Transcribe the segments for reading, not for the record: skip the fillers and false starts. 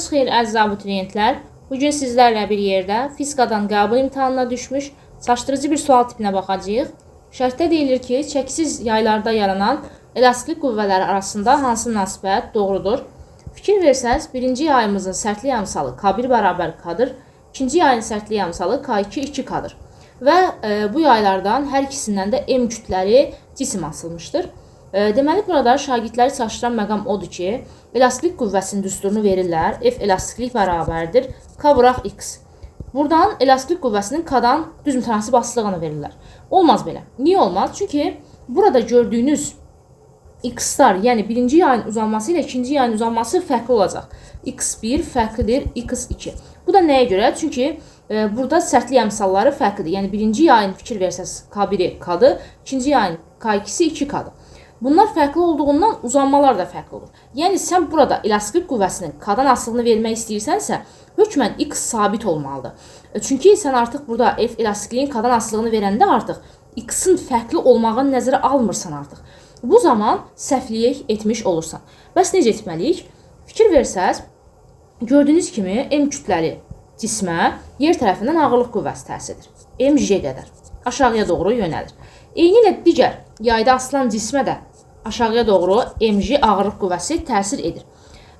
Vaxtınız xeyir əziz abituriyentlər. Bugün sizlərlə bir yerdə fizikadan qəbul imtahanına düşmüş çaşdırıcı bir sual tipinə baxacağıq. Şərtdə deyilir ki, çəkisiz yaylarda yaranan elastik qüvvələr arasında hansı münasibət doğrudur? Fikir versəz, birinci yayımızın sərtlik əmsalı K1 bərabər K-dır, ikinci yayın sərtlik əmsalı K2 2K-dır. Və bu yaylardan hər ikisindən də M kütləli cisim asılmışdır. Deməli, burada şagirdləri çaşdıran məqam odur ki, elastiklik qüvvəsinin düsturunu verirlər. F elastiklik bərabərdir K vuraq X. Buradan elastiklik qüvvəsinin K-dan düz mütənasib asılılığını verirlər. Olmaz belə. Niyə olmaz? Çünki burada gördüyünüz X-lar, yəni birinci yayın uzanması ilə ikinci yayın uzanması fərqli olacaq. X1 fərqlidir X2. Bu da nəyə görə? Çünki burada sərtlik əmsalları fərqlidir. Yəni birinci yayın fikir versəz K1-i K-dır, ikinci yayın K2-si 2K-dır. Bunlar fərqli olduğundan uzanmalar da fərqli olur. Yəni sən burada elastiklik qüvvəsinin K-dan asılılığını vermək istəyirsənsə, hökmən X sabit olmalıdır. Çünki sən artıq burada F elastikliyin K-dan asılılığını verəndə artıq X-in fərqli olmağını nəzərə almırsan artıq. Bu zaman səhvlik etmiş olursan. Bəs necə etməliyik? Fikir versəz, gördüyünüz kimi M kütləli cismə yer tərəfindən ağırlıq qüvvəsi təsir edir. mg qədər aşağıya doğru yönəlir. Eyni ilə digər yayda asılan cismə də aşağıya doğru mg ağırlıq qüvvəsi təsir edir.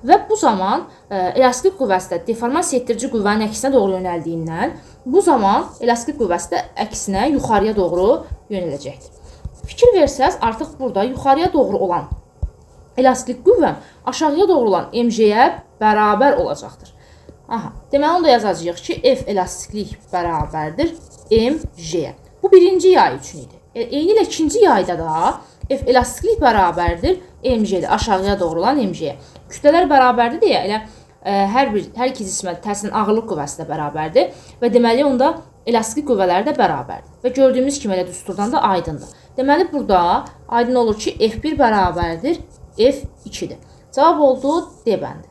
Və bu zaman elastik qüvvəsi də deformasiya etdirici qüvvənin əksinə doğru yönəldiyindən, bu zaman elastik qüvvəsi də əksinə yuxarıya doğru yönələcəkdir. Fikir versəz, artıq burada yuxarıya doğru olan elastik qüvvəm aşağıya doğru olan mg-yə bərabər olacaqdır. Deməli, onu da yazacağıq ki, F elastiklik bərabərdir mg-yə. Bu birinci yay üçün idi. Eyni ilə ikinci yayda da F elastiklik bərabərdir mg-dir, aşağıya doğru olan mg-yə. Kütlələr bərabərdir deyə elə hər iki cismə təsirin ağırlıq qüvvəsi də bərabərdir və deməli onda elastik qüvvələri də bərabərdir. Və gördüyümüz kimi elə düsturdan da aydındır. Deməli burada aydın olur ki, F1 bərabərdir F2-dir. Cavab oldu D bəndi.